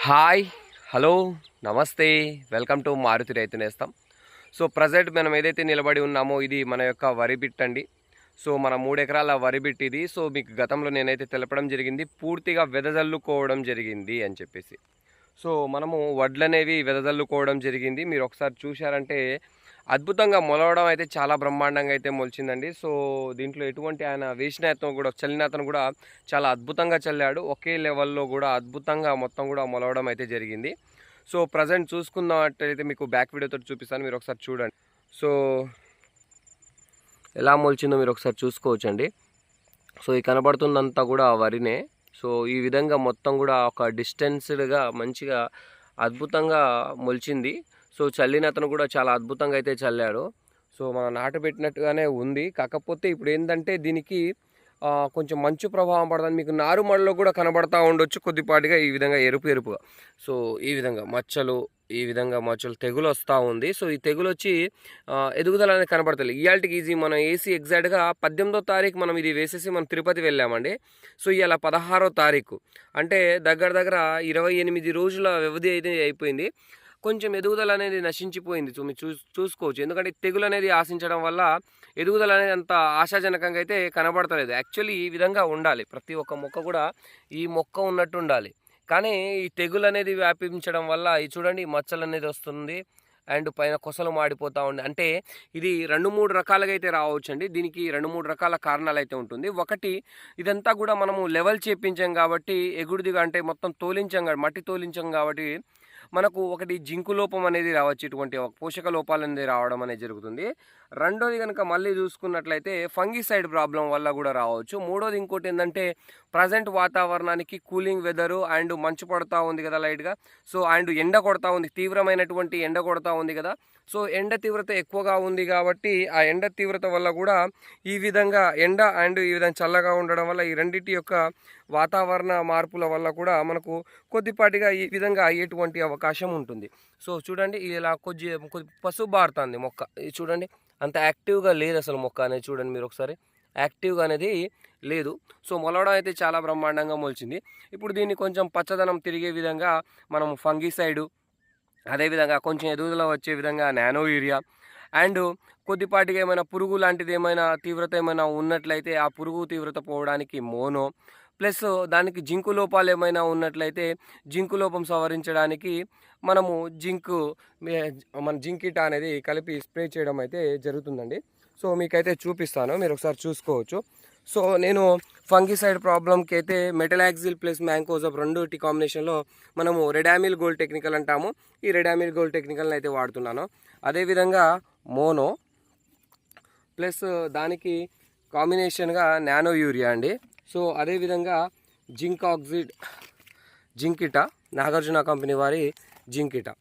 Hi, hello, నమస్తే. Welcome to Maruti రైతు నేస్తం. సో ప్రజెంట్ మనం ఏదైతే నిలబడి ఉన్నామో ఇది మన యొక్క వరి బిట్ అండి. సో మన 3 ఎకరాల వరి బిట్ ఇది. సో మీకు గతంలో నేనైతే తెలపడం జరిగింది, పూర్తిగా వెదజల్లుకోవడం జరిగింది అని చెప్పేసి. సో మనము వడ్లనేవి వెదజల్లుకోవడం జరిగింది. మీరు ఒకసారి చూశారంటే అద్భుతంగా మొలవడం అయితే చాలా బ్రహ్మాండంగా అయితే మొలిచిందండి. సో దీంట్లో ఎటువంటి ఆయన వేసినతను కూడా చల్లినతను కూడా చాలా అద్భుతంగా చల్లాడు. ఒకే లెవెల్లో కూడా అద్భుతంగా మొత్తం కూడా మొలవడం అయితే జరిగింది. సో ప్రజెంట్ చూసుకున్నట్టయితే మీకు బ్యాక్ వీడియోతో చూపిస్తాను, మీరు ఒకసారి చూడండి. సో ఎలా మొలిచిందో మీరు ఒకసారి చూసుకోవచ్చండి. సో ఈ కనబడుతున్నంతా కూడా వరినే. సో ఈ విధంగా మొత్తం కూడా ఒక డిస్టెన్స్డ్గా మంచిగా అద్భుతంగా మొలిచింది. సో చల్లిన అతను కూడా చాలా అద్భుతంగా అయితే చల్లాడు. సో మనం నాటు పెట్టినట్టుగానే ఉంది. కాకపోతే ఇప్పుడు ఏంటంటే దీనికి కొంచెం మంచు ప్రభావం పడుతుంది. మీకు నారుమడిలో కూడా కనబడతా ఉండొచ్చు కొద్దిపాటిగా ఈ విధంగా ఎరుపుగా. సో ఈ విధంగా మచ్చలు, ఈ విధంగా మచ్చలు తెగులు వస్తూ ఉంది. సో ఈ తెగులు వచ్చి ఎదుగుదల అనేది కనబడతలేదు. ఇవాళకి ఈజీ మనం వేసి ఎగ్జాక్ట్గా 18వ తారీఖు మనం ఇది వేసేసి మనం తిరుపతి వెళ్ళామండి. సో ఇవాళ 16వ తారీఖు అంటే దగ్గర 28 రోజుల వ్యవధి అయితే అయిపోయింది. కొంచెం ఎదుగుదల అనేది నశించిపోయింది. మీరు చూసుకోవచ్చు. ఎందుకంటే తెగులు అనేది ఆశించడం వల్ల ఎదుగుదల అనేది అంత ఆశాజనకంగా అయితే కనబడతలేదు. యాక్చువల్లీ ఈ విధంగా ఉండాలి, ప్రతి ఒక్క మొక్క కూడా ఈ మొక్క ఉన్నట్టు ఉండాలి. కానీ ఈ తెగులు అనేది వ్యాపించడం వల్ల ఈ చూడండి మచ్చలు అనేది వస్తుంది అండ్ పైన కొసలు మాడిపోతూ ఉంది. అంటే ఇది 2-3 రకాలుగా అయితే రావచ్చు అండి. దీనికి 2-3 రకాల కారణాలు అయితే ఉంటుంది. ఒకటి, ఇదంతా కూడా మనము లెవెల్ చేపించాం కాబట్టి ఎగుడుదిగా అంటే మొత్తం తోలించాం, మట్టి తోలించాం కాబట్టి మనకు ఒకటి జింకు లోపం అనేది రావచ్చు, ఇటువంటి పోషక లోపాలు అనేది రావడం అనేది జరుగుతుంది. రెండోది కనుక మళ్ళీ చూసుకున్నట్లయితే ఫంగిసైడ్ ప్రాబ్లం వల్ల కూడా రావచ్చు. మూడోది ఇంకోటి ఏంటంటే ప్రజెంట్ వాతావరణానికి కూలింగ్ వెదరు అండ్ మంచు పడుతూ ఉంది కదా లైట్గా. సో అండ్ ఎండ కొడతా ఉంది, తీవ్రమైనటువంటి ఎండ కొడతా ఉంది కదా. సో ఎండ తీవ్రత ఎక్కువగా ఉంది కాబట్టి ఆ ఎండ తీవ్రత వల్ల కూడా ఈ విధంగా ఎండ అండ్ ఈ విధంగా చల్లగా ఉండడం వల్ల ఈ రెండింటి యొక్క వాతావరణ మార్పుల వల్ల కూడా మనకు కొద్దిపాటిగా ఈ విధంగా అయ్యేటువంటి అవకాశం ఉంటుంది. సో చూడండి ఇలా కొద్ది పసుపు బారుతుంది మొక్క. చూడండి అంత యాక్టివ్గా లేదు అసలు మొక్క అనేది. చూడండి మీరు ఒకసారి యాక్టివ్గా అనేది లేదు. సో మొలవడం అయితే చాలా బ్రహ్మాండంగా మొలిచింది. ఇప్పుడు దీన్ని కొంచెం పచ్చదనం తిరిగే విధంగా మనం ఫంగిసైడు, అదేవిధంగా కొంచెం ఎదుగుదల వచ్చే విధంగా నానో యూరియా అండ్ కొద్దిపాటిగా ఏమైనా పురుగు లాంటిది ఏమైనా తీవ్రత ఏమైనా ఉన్నట్లయితే ఆ పురుగు తీవ్రత పోవడానికి మోనో, ప్లస్ దానికి జింకు లోపాలు ఏమైనా ఉన్నట్లయితే జింకు లోపం సవరించడానికి మనము మన జింకిటా అనేది కలిపి స్ప్రే చేయడం అయితే జరుగుతుందండి. సో మీకైతే చూపిస్తాను, మీరు ఒకసారి చూసుకోవచ్చు. సో నేను ఫంగిసైడ్ ప్రాబ్లంకి అయితే మెటలాక్సిల్ ప్లస్ మ్యాంకోజబ్ రెండుటి కాంబినేషన్లో మనము రెడామిల్ గోల్డ్ టెక్నికల్ అంటాము. ఈ రెడామిల్ గోల్డ్ టెక్నికల్ని అయితే వాడుతున్నాను. అదేవిధంగా మోనో ప్లస్ దానికి కాంబినేషన్గా నానో యూరియా అండి. సో అదేవిధంగా జింకిటా నాగార్జున కంపెనీ వారి జింకిటా,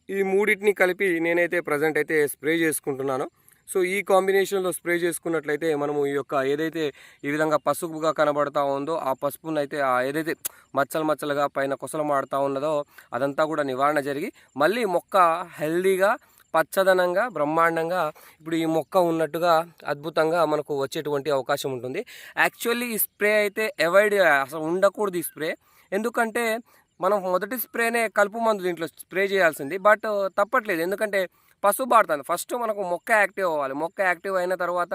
ఈ మూడింటిని కలిపి నేనైతే ప్రజెంట్ అయితే స్ప్రే చేసుకుంటున్నాను. సో ఈ కాంబినేషన్లో స్ప్రే చేసుకున్నట్లయితే మనము ఈ యొక్క ఏదైతే ఈ విధంగా పసుపుగా కనబడతా ఉందో ఆ పసుపును అయితే ఏదైతే మచ్చలుగా పైన కొసలు మాడుతూ ఉన్నదో అదంతా కూడా నివారణ జరిగి మళ్ళీ మొక్క హెల్దీగా పచ్చదనంగా బ్రహ్మాండంగా ఇప్పుడు ఈ మొక్క ఉన్నట్టుగా అద్భుతంగా మనకు వచ్చేటువంటి అవకాశం ఉంటుంది. యాక్చువల్లీ ఈ స్ప్రే అయితే అవాయిడ్ అసలు ఉండకూడదు ఈ స్ప్రే. ఎందుకంటే మనం మొదటి స్ప్రేనే కలుపు మందు దీంట్లో స్ప్రే చేయాల్సింది. బట్ తప్పట్లేదు, ఎందుకంటే పసుపు బాడుతుంది. ఫస్ట్ మనకు మొక్క యాక్టివ్ అవ్వాలి. మొక్క యాక్టివ్ అయిన తర్వాత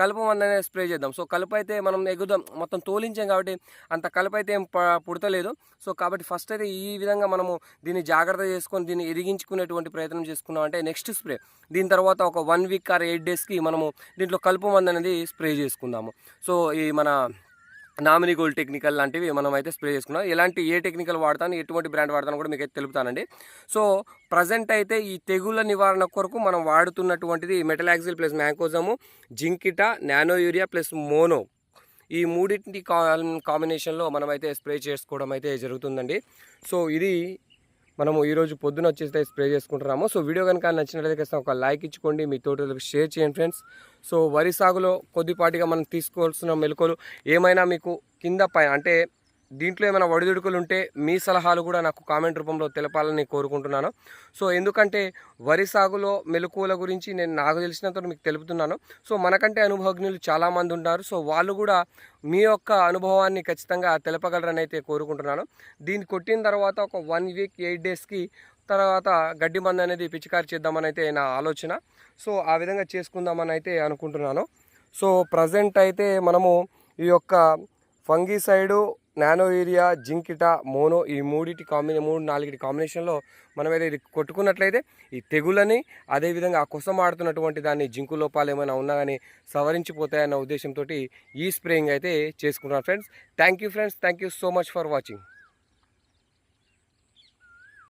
కలుపు మందనే స్ప్రే చేద్దాం. సో కలుపు అయితే మనం ఎగుదాం మొత్తం తోలించాం కాబట్టి అంత కలుపు అయితే ఏం పుడతలేదు. సో కాబట్టి ఫస్ట్ అయితే ఈ విధంగా మనము దీన్ని జాగ్రత్త చేసుకొని దీన్ని ఎదిగించుకునేటువంటి ప్రయత్నం చేసుకున్నాం అంటే నెక్స్ట్ స్ప్రే దీని తర్వాత ఒక 1 వీక్ ఆర్ 8 డేస్కి మనము దీంట్లో కలుపు మందు అనేది స్ప్రే చేసుకుందాము. సో ఈ మన నామినీ గోల్డ్ టెక్నికల్ లాంటివి మనం అయితే స్ప్రే చేసుకున్నాం. ఎలాంటి ఏ టెక్నికల్ వాడతాను, ఎటువంటి బ్రాండ్ వాడతాను కూడా మీకు అయితే తెలుపుతానండి. సో ప్రజెంట్ అయితే ఈ తెగుళ్ళ నివారణ కొరకు మనం వాడుతున్నటువంటిది మెటలాక్సిల్ ప్లస్ మ్యాంకోజము, జింకిటా, నానో యూరియా ప్లస్ మోనో, ఈ మూడింటి కాంబినేషన్లో మనం అయితే స్ప్రే చేసుకోవడం అయితే జరుగుతుందండి. సో ఇది మనము ఈరోజు పొద్దున వచ్చేసి స్ప్రే చేసుకుంటున్నాము. సో వీడియో కనుక నచ్చినట్లయితే ఒక లైక్ ఇచ్చుకోండి, మీ తోటలకు షేర్ చేయండి ఫ్రెండ్స్. సో వరి సాగులో కొద్దిపాటిగా మనం తీసుకోవాల్సిన మెలకువలు ఏమైనా మీకు కింద పైన అంటే దీంట్లో ఏమైనా ఒడిదుడుకులు ఉంటే మీ సలహాలు కూడా నాకు కామెంట్ రూపంలో తెలపాలని కోరుకుంటున్నాను. సో ఎందుకంటే వరి సాగులో మెలకువల గురించి నేను నాకు తెలిసినంత మీకు తెలుపుతున్నాను. సో మనకంటే అనుభవజ్ఞులు చాలామంది ఉన్నారు. సో వాళ్ళు కూడా మీ యొక్క అనుభవాన్ని ఖచ్చితంగా తెలపగలరని అయితే కోరుకుంటున్నాను. దీన్ని కొట్టిన తర్వాత ఒక 1 వీక్ 8 డేస్కి తర్వాత గడ్డి మందు అనేది పిచికారి చేద్దామని అయితే నా ఆలోచన. సో ఆ విధంగా చేసుకుందామని అయితే అనుకుంటున్నాను. సో ప్రజెంట్ అయితే మనము ఈ యొక్క ఫంగిసైడు, నానో యూరియా, జింకిటా, మోనో ఈ 3-4 కాంబినేషన్లో మనమైతే ఇది కొట్టుకున్నట్లయితే ఈ తెగులని అదేవిధంగా ఆ కోసం ఆడుతున్నటువంటి దాన్ని జింకు లోపాలు ఏమైనా ఉన్నా కానీ సవరించిపోతాయన్న ఉద్దేశంతో ఈ స్ప్రేయింగ్ అయితే చేసుకున్నాను friends. Thank you friends, thank you so much for watching.